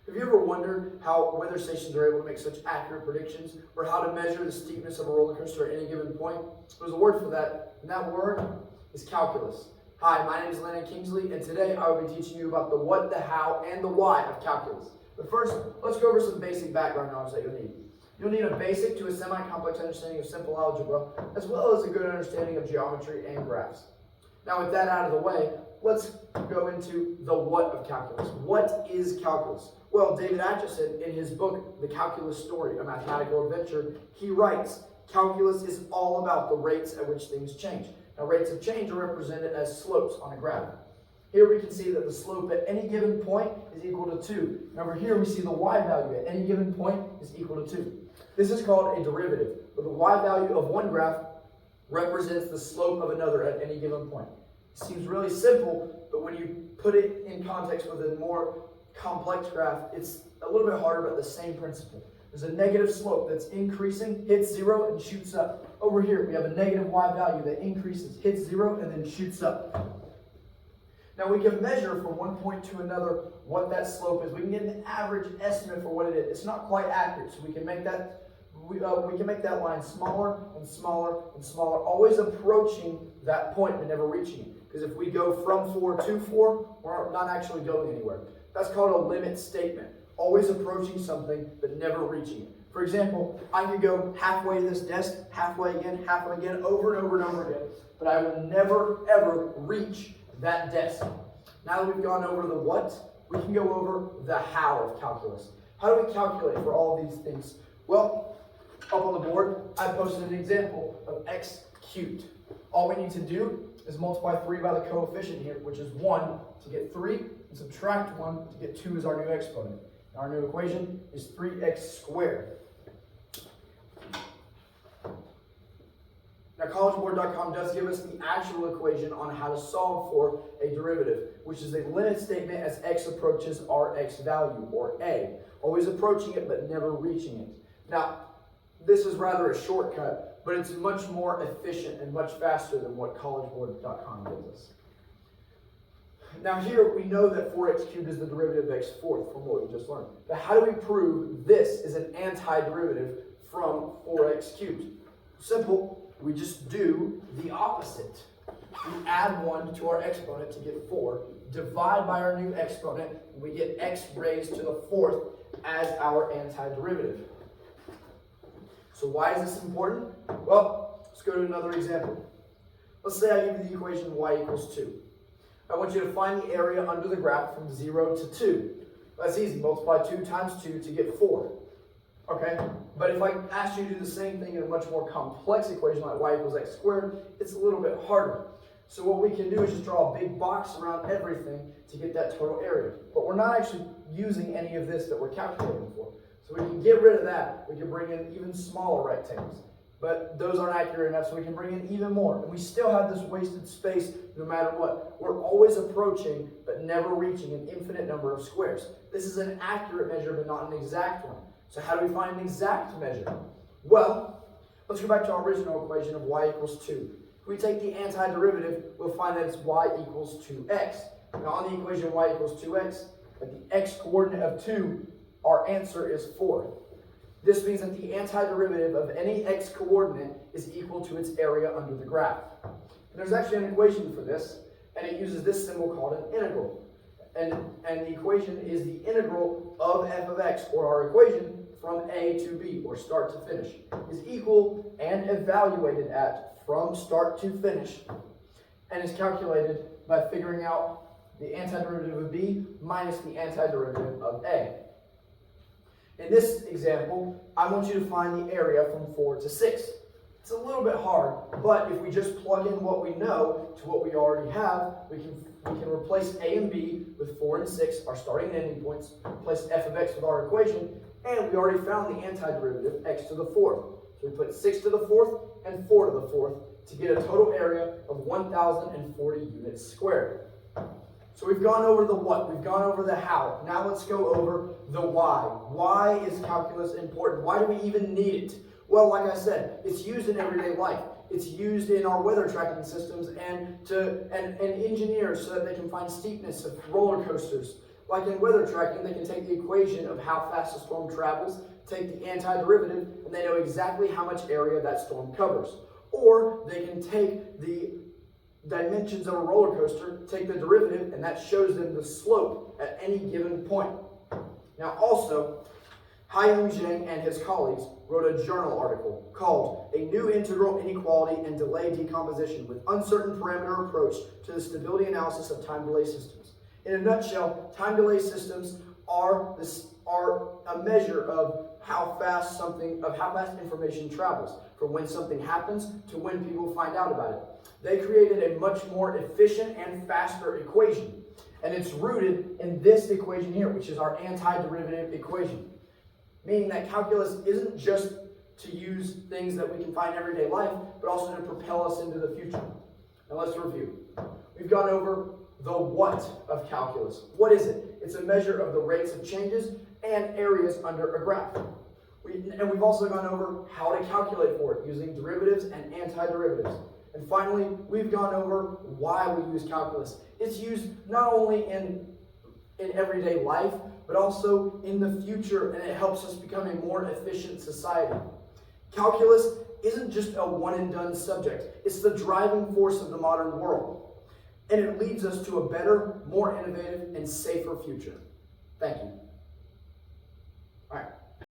Have you ever wondered how weather stations are able to make such accurate predictions, or how to measure the steepness of a roller coaster at any given point? There's a word for that, and that word is calculus. Hi, my name is Landon Kingsley, and today I will be teaching you about the what, the how, and the why of calculus. But first, let's go over some basic background knowledge that you'll need. You'll need a basic to a semi-complex understanding of simple algebra, as well as a good understanding of geometry and graphs. Now, with that out of the way, let's go into the what of calculus. What is calculus? Well, David Acheson, in his book, The Calculus Story, A Mathematical Adventure, he writes, calculus is all about the rates at which things change. Now, rates of change are represented as slopes on a graph. Here we can see that the slope at any given point is equal to 2. And over here we see the y value at any given point is equal to 2. This is called a derivative, where the y value of one graph represents the slope of another at any given point. It seems really simple, but when you put it in context with a more complex graph, it's a little bit harder, but the same principle. There's a negative slope that's increasing, hits 0, and shoots up. Over here, we have a negative y value that increases, hits 0, and then shoots up. Now we can measure from one point to another what that slope is. We can get an average estimate for what it is. It's not quite accurate, so we can make that line smaller and smaller and smaller, always approaching that point but never reaching it. Because if we go from 4 to 4, we're not actually going anywhere. That's called a limit statement. Always approaching something but never reaching it. For example, I could go halfway to this desk, halfway again, over and over and over again, but I will never ever reach that desk. Now that we've gone over the what, we can go over the how of calculus. How do we calculate for all these things? Well, up on the board, I posted an example of x cubed. All we need to do is multiply 3 by the coefficient here, which is 1 to get 3, and subtract 1 to get 2 as our new exponent. And our new equation is 3x squared. Now, collegeboard.com does give us the actual equation on how to solve for a derivative, which is a limit statement as x approaches our x value, or a. Always approaching it, but never reaching it. Now, this is rather a shortcut, but it's much more efficient and much faster than what collegeboard.com gives us. Now here, we know that 4x cubed is the derivative of x fourth from what we just learned. But how do we prove this is an antiderivative from 4x cubed? Simple. We just do the opposite. We add 1 to our exponent to get 4, divide by our new exponent, and we get x raised to the 4th as our antiderivative. So why is this important? Well, let's go to another example. Let's say I give you the equation y equals 2. I want you to find the area under the graph from 0 to 2. That's easy. Multiply 2 times 2 to get 4. Okay? But if I ask you to do the same thing in a much more complex equation like y equals x squared, it's a little bit harder. So what we can do is just draw a big box around everything to get that total area. But we're not actually using any of this that we're calculating for. So we can get rid of that. We can bring in even smaller rectangles. But those aren't accurate enough, so we can bring in even more. And we still have this wasted space no matter what. We're always approaching, but never reaching an infinite number of squares. This is an accurate measure, but not an exact one. So how do we find an exact measure? Well, let's go back to our original equation of y equals 2. If we take the antiderivative, we'll find that it's y equals 2x. Now on the equation y equals 2x, at the x coordinate of 2, our answer is 4. This means that the antiderivative of any x coordinate is equal to its area under the graph. And there's actually an equation for this, and it uses this symbol called an integral. And the equation is the integral of f of x, or our equation from a to b, or start to finish, is equal and evaluated at from start to finish, and is calculated by figuring out the antiderivative of b minus the antiderivative of a. In this example, I want you to find the area from 4 to 6. It's a little bit hard, but if we just plug in what we know to what we already have, we can replace a and b with 4 and 6, our starting and ending points, replace f of x with our equation, and we already found the antiderivative, x to the 4th. So we put 6 to the 4th and 4 to the 4th to get a total area of 1,040 units squared. So we've gone over the what, we've gone over the how. Now let's go over the why. Why is calculus important? Why do we even need it? Well, like I said, it's used in everyday life. It's used in our weather tracking systems and engineers so that they can find steepness of roller coasters. Like in weather tracking, they can take the equation of how fast a storm travels, take the antiderivative, and they know exactly how much area that storm covers. Or they can take the dimensions of a roller coaster, take the derivative, and that shows them the slope at any given point. Now also, Haiyang Zheng and his colleagues wrote a journal article called A New Integral Inequality and Delay Decomposition with Uncertain Parameter Approach to the Stability Analysis of Time Delay Systems. In a nutshell, time delay systems are a measure of how fast information travels, from when something happens to when people find out about it. They created a much more efficient and faster equation, and it's rooted in this equation here, which is our antiderivative equation. Meaning that calculus isn't just to use things that we can find in everyday life, but also to propel us into the future. Now let's review. We've gone over the what of calculus. What is it? It's a measure of the rates of changes and areas under a graph. We've also gone over how to calculate for it using derivatives and antiderivatives. And finally, we've gone over why we use calculus. It's used not only in everyday life, but also in the future, and it helps us become a more efficient society. Calculus isn't just a one-and-done subject. It's the driving force of the modern world, and it leads us to a better, more innovative, and safer future. Thank you. All right.